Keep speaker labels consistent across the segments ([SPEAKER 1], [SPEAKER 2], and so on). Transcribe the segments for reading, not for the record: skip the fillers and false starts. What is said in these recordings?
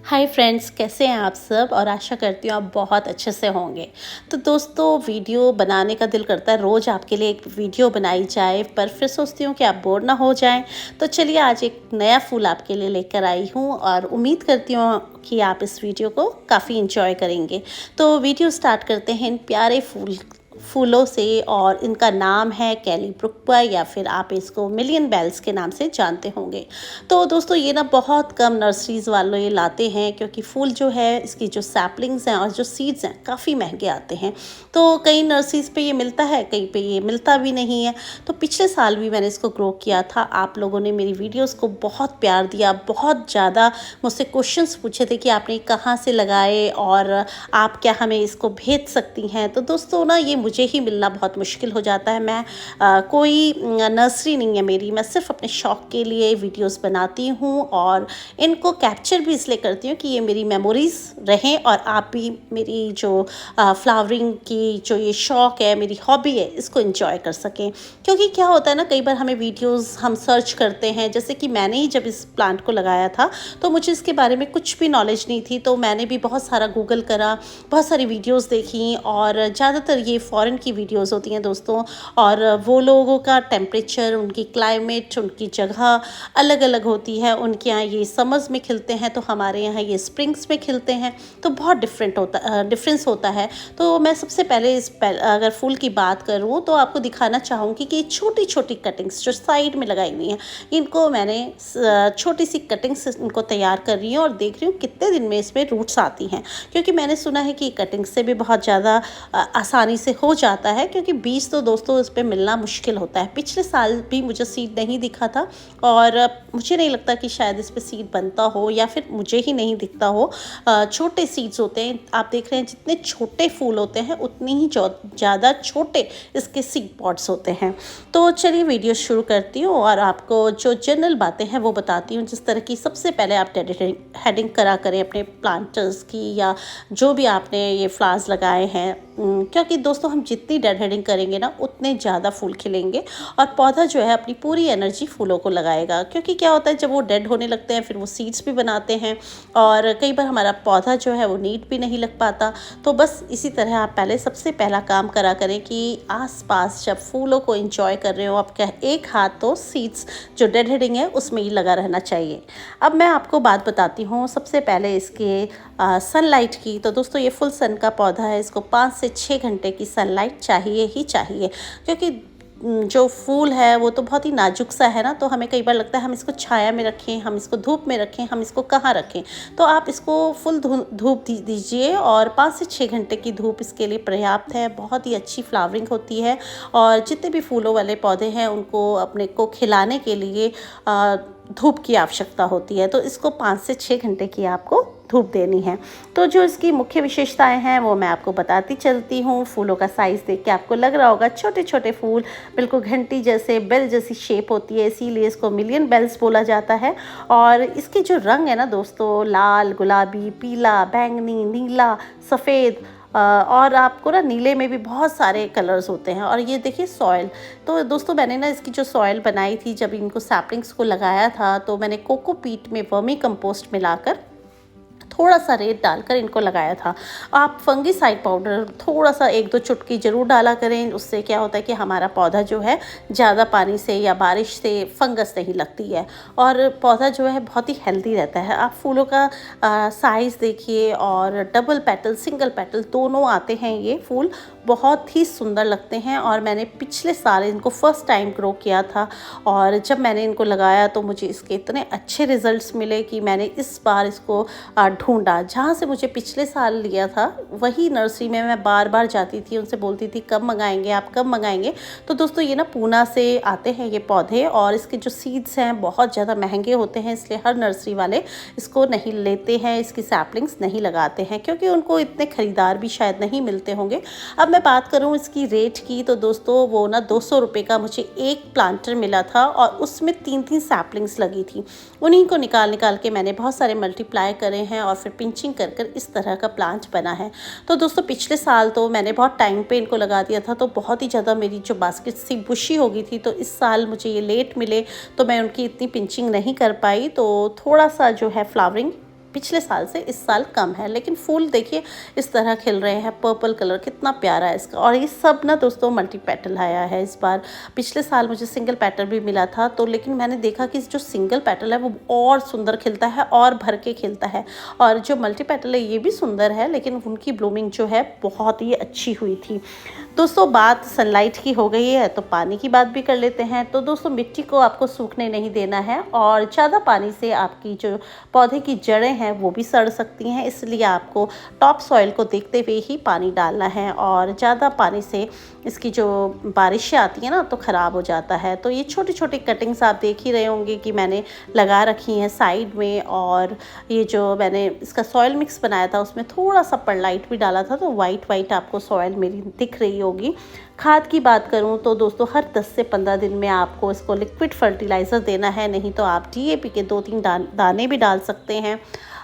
[SPEAKER 1] Hi friends, कैसे हैं आप सब। और आशा करती हूँ आप बहुत अच्छे से होंगे। तो दोस्तों, वीडियो बनाने का दिल करता है, रोज़ आपके लिए एक वीडियो बनाई जाए, पर फिर सोचती हूँ कि आप बोर ना हो जाएं। तो चलिए, आज एक नया फूल आपके लिए लेकर आई हूँ और उम्मीद करती हूँ कि आप इस वीडियो को काफ़ी इंजॉय करेंगे। तो वीडियो स्टार्ट करते हैं इन प्यारे फूलों से, और इनका नाम है कैलीब्रुक्वा, या फिर आप इसको मिलियन बेल्स के नाम से जानते होंगे। तो दोस्तों, ये ना बहुत कम नर्सरीज़ वालों ये लाते हैं, क्योंकि फूल जो है इसकी जो सैपलिंग्स हैं और जो सीड्स हैं काफ़ी महंगे आते हैं। तो कई नर्सरीज़ पे ये मिलता है, कहीं पे ये मिलता भी नहीं है। तो पिछले साल भी मैंने इसको ग्रो किया था। आप लोगों ने मेरी वीडियोस को बहुत प्यार दिया, बहुत ज़्यादा मुझसे क्वेश्चंस पूछे थे कि आपने कहाँ से लगाए और आप क्या हमें इसको भेज सकती हैं। तो दोस्तों ना, ये मुझे ही मिलना बहुत मुश्किल हो जाता है। मैं कोई नर्सरी नहीं है मेरी, मैं सिर्फ अपने शौक़ के लिए वीडियोस बनाती हूँ और इनको कैप्चर भी इसलिए करती हूँ कि ये मेरी मेमोरीज़ रहें और आप भी मेरी जो फ्लावरिंग की जो ये शौक़ है, मेरी हॉबी है, इसको एंजॉय कर सकें। क्योंकि क्या होता है ना, कई बार हमें वीडियोस हम सर्च करते हैं, जैसे कि मैंने ही जब इस प्लांट को लगाया था तो मुझे इसके बारे में कुछ भी नॉलेज नहीं थी। तो मैंने भी बहुत सारा गूगल करा, बहुत सारी वीडियोस देखी, और ज़्यादातर ये फॉरेन की वीडियोस होती हैं दोस्तों। और वो लोगों का टेम्परेचर, उनकी क्लाइमेट, उनकी जगह अलग अलग होती है। उनके यहाँ ये समर्स में खिलते हैं, तो हमारे यहाँ ये स्प्रिंग्स में खिलते हैं। तो बहुत डिफरेंस होता है। तो मैं सबसे पहले अगर फूल की बात करूँ तो आपको दिखाना चाहूँगी कि छोटी छोटी कटिंग्स जो साइड में लगाई हुई हैं, इनको मैंने छोटी सी कटिंग्स इनको तैयार कर रही हूँ और देख रही हूँ कितने दिन में इसमें रूट्स आती हैं। क्योंकि मैंने सुना है कि कटिंग से भी बहुत ज़्यादा आसानी से हो जाता है, क्योंकि बीज तो दोस्तों इस पर मिलना मुश्किल होता है। पिछले साल भी मुझे सीड नहीं दिखा था, और मुझे नहीं लगता कि शायद इस पर सीड बनता हो, या फिर मुझे ही नहीं दिखता हो। छोटे सीड्स होते हैं, आप देख रहे हैं जितने छोटे फूल होते हैं उतनी ही ज़्यादा छोटे इसके सीड पॉट्स होते हैं। तो चलिए वीडियो शुरू करती हूँ और आपको जो जनरल बातें हैं वो बताती हूँ। जिस तरह की सबसे पहले आप हेडिंग करा करें अपने प्लांटर्स की, या जो भी आपने ये फ्लावर्स लगाए हैं। क्योंकि दोस्तों, हम जितनी डेड हेडिंग करेंगे ना, उतने ज़्यादा फूल खिलेंगे और पौधा जो है अपनी पूरी एनर्जी फूलों को लगाएगा। क्योंकि क्या होता है, जब वो डेड होने लगते हैं फिर वो सीड्स भी बनाते हैं, और कई बार हमारा पौधा जो है वो नीट भी नहीं लग पाता। तो बस इसी तरह आप पहले सबसे पहला काम करा करें कि आसपास जब फूलों को एंजॉय कर रहे हो, आपका एक हाथ तो सीड्स जो डेड हेडिंग है उसमें ही लगा रहना चाहिए। अब मैं आपको बात बताती हूँ सबसे पहले इसके सनलाइट की। तो दोस्तों, ये फुल सन का पौधा है, इसको 5 से 6 घंटे की सनलाइट चाहिए ही चाहिए। क्योंकि जो फूल है वो तो बहुत ही नाजुक सा है ना, तो हमें कई बार लगता है हम इसको छाया में रखें, हम इसको धूप में रखें, हम इसको कहाँ रखें। तो आप इसको फुल धूप दीजिए, और 5 से 6 घंटे की धूप इसके लिए पर्याप्त है। बहुत ही अच्छी फ्लावरिंग होती है, और जितने भी फूलों वाले पौधे हैं उनको अपने को खिलाने के लिए धूप की आवश्यकता होती है। तो इसको 5 से 6 घंटे की आपको धूप देनी है। तो जो इसकी मुख्य विशेषताएं हैं वो मैं आपको बताती चलती हूँ। फूलों का साइज़ देख के आपको लग रहा होगा, छोटे छोटे फूल, बिल्कुल घंटी जैसे, बेल जैसी शेप होती है, इसीलिए इसको मिलियन बेल्स बोला जाता है। और इसके जो रंग है ना दोस्तों, लाल, गुलाबी, पीला, बैंगनी, नीला, सफ़ेद, और आपको ना नीले में भी बहुत सारे कलर्स होते हैं। और ये देखिए सॉइल, तो दोस्तों मैंने ना इसकी जो सॉइल बनाई थी, जब इनको सैपलिंग्स को लगाया था, तो मैंने कोकोपीट में वर्मी कंपोस्ट मिलाकर थोड़ा सा रेत डालकर इनको लगाया था। आप फंगीसाइड पाउडर थोड़ा सा 1-2 चुटकी ज़रूर डाला करें। उससे क्या होता है कि हमारा पौधा जो है ज़्यादा पानी से या बारिश से फंगस नहीं लगती है, और पौधा जो है बहुत ही हेल्दी रहता है। आप फूलों का साइज़ देखिए, और डबल पेटल, सिंगल पेटल दोनों आते हैं। ये फूल बहुत ही सुंदर लगते हैं, और मैंने पिछले साल इनको फर्स्ट टाइम ग्रो किया था, और जब मैंने इनको लगाया तो मुझे इसके इतने अच्छे रिजल्ट्स मिले कि मैंने इस बार इसको ढूंढा। जहाँ से मुझे पिछले साल लिया था वही नर्सरी में मैं बार बार जाती थी, उनसे बोलती थी कब मंगाएंगे आप, कब मंगाएंगे। तो दोस्तों, ये ना पूना से आते हैं ये पौधे, और इसके जो सीड्स हैं बहुत ज़्यादा महंगे होते हैं, इसलिए हर नर्सरी वाले इसको नहीं लेते हैं, इसकी सैपलिंग्स नहीं लगाते हैं, क्योंकि उनको इतने ख़रीदार भी शायद नहीं मिलते होंगे। अब मैं बात करूँ इसकी रेट की, तो दोस्तों वो ना 200 रुपये का मुझे एक प्लांटर मिला था, और उसमें 3-3 सैपलिंग्स लगी थी। उन्हीं को निकाल के मैंने बहुत सारे मल्टीप्लाई करे हैं, और फिर पिंचिंग कर कर इस तरह का प्लांट बना है। तो दोस्तों पिछले साल तो मैंने बहुत टाइम पे इनको लगा दिया था, तो बहुत ही ज़्यादा मेरी जो बास्केट्स थी बुशी हो गई थी। तो इस साल मुझे ये लेट मिले तो मैं उनकी इतनी पिंचिंग नहीं कर पाई, तो थोड़ा सा जो है फ्लावरिंग पिछले साल से इस साल कम है। लेकिन फूल देखिए इस तरह खिल रहे हैं, पर्पल कलर कितना प्यारा है इसका। और ये सब ना दोस्तों मल्टी पेटल आया है इस बार। पिछले साल मुझे सिंगल पेटल भी मिला था, तो लेकिन मैंने देखा कि जो सिंगल पेटल है वो और सुंदर खिलता है और भर के खिलता है, और जो मल्टी पेटल है ये भी सुंदर है, लेकिन उनकी ब्लूमिंग जो है बहुत ही अच्छी हुई थी। दोस्तों बात सनलाइट की हो गई है तो पानी की बात भी कर लेते हैं। तो दोस्तों मिट्टी को आपको सूखने नहीं देना है, और ज़्यादा पानी से आपकी जो पौधे की जड़ें हैं वो भी सड़ सकती हैं, इसलिए आपको टॉप सॉइल को देखते हुए ही पानी डालना है। और ज़्यादा पानी से इसकी जो बारिशें आती हैं ना तो ख़राब हो जाता है। तो ये छोटी छोटी कटिंग्स आप देख ही रहे होंगे कि मैंने लगा रखी हैं साइड में, और ये जो मैंने इसका सॉइल मिक्स बनाया था उसमें थोड़ा सा परलाइट भी डाला था, तो वाइट वाइट आपको सॉइल मेरी दिख रही होगी। खाद की बात करूं तो दोस्तों हर 10 से 15 दिन में आपको इसको लिक्विड फर्टिलाइज़र देना है, नहीं तो आप डीएपी के 2-3 दाने भी डाल सकते हैं।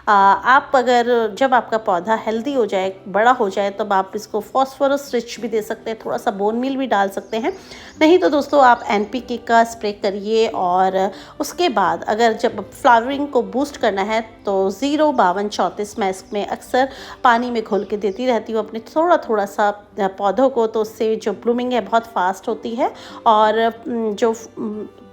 [SPEAKER 1] आप अगर जब आपका पौधा हेल्दी हो जाए, बड़ा हो जाए, तब आप इसको फॉस्फोरस रिच भी दे सकते हैं, थोड़ा सा बोन मील भी डाल सकते हैं। नहीं तो दोस्तों आप एनपीके का स्प्रे करिए। और उसके बाद अगर जब फ्लावरिंग को बूस्ट करना है तो 05234 मैं इसमें अक्सर पानी में घोल के देती रहती हूँ अपने थोड़ा थोड़ा सा पौधों को, तो उससे जो ब्लूमिंग है बहुत फास्ट होती है, और जो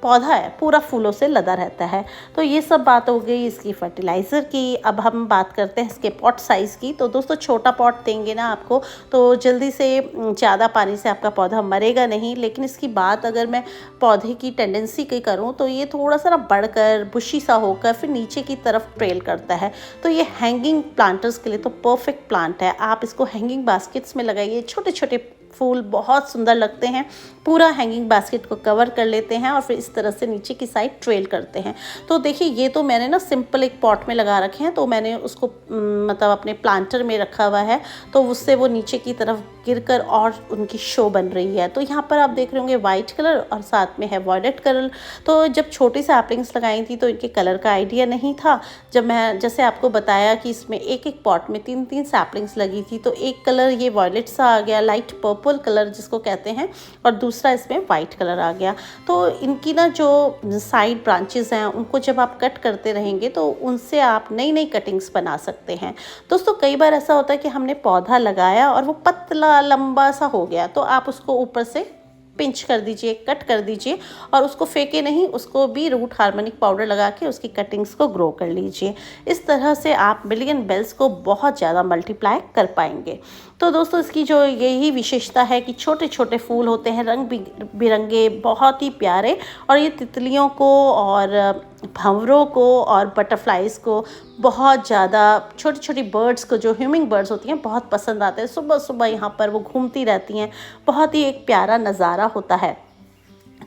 [SPEAKER 1] पौधा है पूरा फूलों से लदा रहता है। तो ये सब बात हो गई इसकी फर्टिलाइज़र की। अब हम बात करते हैं इसके पॉट साइज़ की। तो दोस्तों छोटा पॉट देंगे ना आपको तो जल्दी से ज़्यादा पानी से आपका पौधा मरेगा नहीं। लेकिन इसकी बात अगर मैं पौधे की टेंडेंसी की करूँ तो ये थोड़ा सा ना बढ़कर बुशी सा होकर फिर नीचे की तरफ ट्रेल करता है। तो ये हैंगिंग प्लांटर्स के लिए तो परफेक्ट प्लांट है। आप इसको हैंगिंग बास्केट्स में लगाइए, छोटे छोटे फूल बहुत सुंदर लगते हैं, पूरा हैंगिंग बास्केट को कवर कर लेते हैं और फिर इस तरह से नीचे की साइड ट्रेल करते हैं। तो देखिए ये तो मैंने ना सिंपल एक पॉट में लगा रखे हैं, तो मैंने उसको मतलब अपने प्लांटर में रखा हुआ है, तो उससे वो नीचे की तरफ गिरकर और उनकी शो बन रही है। तो यहाँ पर आप देख रहे होंगे वाइट कलर और साथ में है वॉयलेट कलर। तो जब छोटी सैपलिंग्स लगाई थी तो इनके कलर का आइडिया नहीं था। जब मैं जैसे आपको बताया कि इसमें एक एक पॉट में 3-3 सैपलिंग्स लगी थी, तो एक कलर ये वॉयलेट सा आ गया, लाइट पर्पल कलर जिसको कहते हैं, और दूसरा इसमें वाइट कलर आ गया। तो इनकी ना जो साइड ब्रांचेस हैं उनको जब आप कट करते रहेंगे तो उनसे आप नई नई कटिंग्स बना सकते हैं। दोस्तों कई बार ऐसा होता है कि हमने पौधा लगाया और वो पतला लंबा सा हो गया, तो आप उसको ऊपर से पिंच कर दीजिए, कट कर दीजिए, और उसको फेंके नहीं, उसको भी रूट हार्मोनिक पाउडर लगा के उसकी कटिंग्स को ग्रो कर लीजिए। इस तरह से आप मिलियन बेल्स को बहुत ज़्यादा मल्टीप्लाई कर पाएंगे। तो दोस्तों इसकी जो यही विशेषता है कि छोटे छोटे फूल होते हैं, रंग बिरंगे, बहुत ही प्यारे, और ये तितलियों को और भंवरों को और बटरफ्लाइज को बहुत ज़्यादा, छोटी छोटी बर्ड्स को जो ह्यूमिंग बर्ड्स होती हैं बहुत पसंद आते हैं। सुबह सुबह यहाँ पर वो घूमती रहती हैं, बहुत ही एक प्यारा नज़ारा होता है।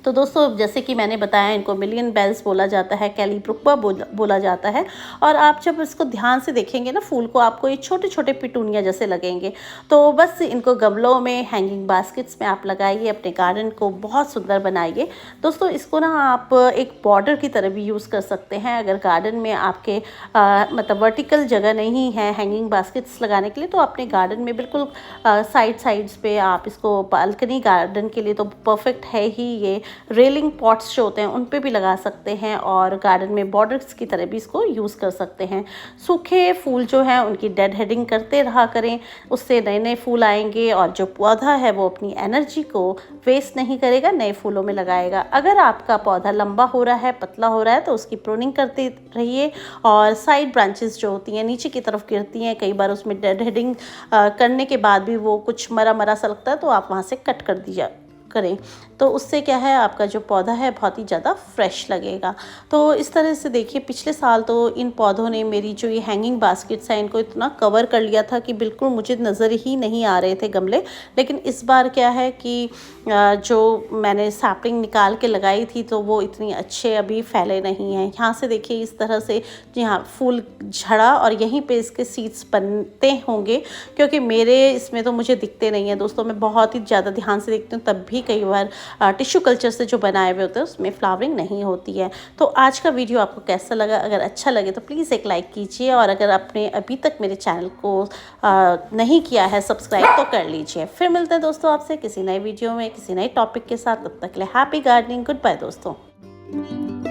[SPEAKER 1] तो दोस्तों जैसे कि मैंने बताया इनको मिलियन बेल्स बोला जाता है, कैलीब्रुक्वा बोला जाता है। और आप जब इसको ध्यान से देखेंगे ना फूल को, आपको ये छोटे छोटे पिटूनिया जैसे लगेंगे। तो बस इनको गमलों में, हैंगिंग बास्केट्स में आप लगाइए, अपने गार्डन को बहुत सुंदर बनाइए। दोस्तों इसको ना आप एक बॉर्डर की तरह भी यूज़ कर सकते हैं। अगर गार्डन में आपके मतलब वर्टिकल जगह नहीं है हैंगिंग बास्केट्स लगाने के लिए, तो अपने गार्डन में बिल्कुल साइड्स पे आप इसको, बालकनी गार्डन के लिए तो परफेक्ट है ही। ये रेलिंग पॉट्स जो होते हैं उन पे भी लगा सकते हैं, और गार्डन में बॉर्डर्स की तरह भी इसको यूज़ कर सकते हैं। सूखे फूल जो हैं उनकी डेड हेडिंग करते रहा करें, उससे नए नए फूल आएंगे, और जो पौधा है वो अपनी एनर्जी को वेस्ट नहीं करेगा, नए फूलों में लगाएगा। अगर आपका पौधा लंबा हो रहा है, पतला हो रहा है, तो उसकी प्रूनिंग करते रहिए। और साइड ब्रांचेस जो होती हैं नीचे की तरफ गिरती हैं, कई बार उसमें डेड हेडिंग करने के बाद भी वो कुछ मरा मरा सा लगता है, तो आप वहाँ से कट कर दीजिए करें, तो उससे क्या है आपका जो पौधा है बहुत ही ज़्यादा फ्रेश लगेगा। तो इस तरह से देखिए पिछले साल तो इन पौधों ने मेरी जो ये हैंगिंग बास्केट्स हैं इनको इतना कवर कर लिया था कि बिल्कुल मुझे नज़र ही नहीं आ रहे थे गमले। लेकिन इस बार क्या है कि जो मैंने सैपलिंग निकाल के लगाई थी तो वो इतनी अच्छे अभी फैले नहीं हैं। यहाँ से देखिए इस तरह से यहाँ फूल झड़ा और यहीं पे इसके सीड्स बनते होंगे, क्योंकि मेरे इसमें तो मुझे दिखते नहीं हैं दोस्तों। मैं बहुत ही ज़्यादा ध्यान से देखती हूँ तब भी भी कई बार टिश्यू कल्चर से जो बनाए हुए होते हैं उसमें फ्लावरिंग नहीं होती है। तो आज का वीडियो आपको कैसा लगा? अगर अच्छा लगे तो प्लीज़ एक लाइक कीजिए, और अगर आपने अभी तक मेरे चैनल को नहीं किया है सब्सक्राइब तो कर लीजिए। फिर मिलते हैं दोस्तों आपसे किसी नए वीडियो में किसी नए टॉपिक के साथ। तब तक के लिए हैप्पी गार्डनिंग, गुड बाय दोस्तों।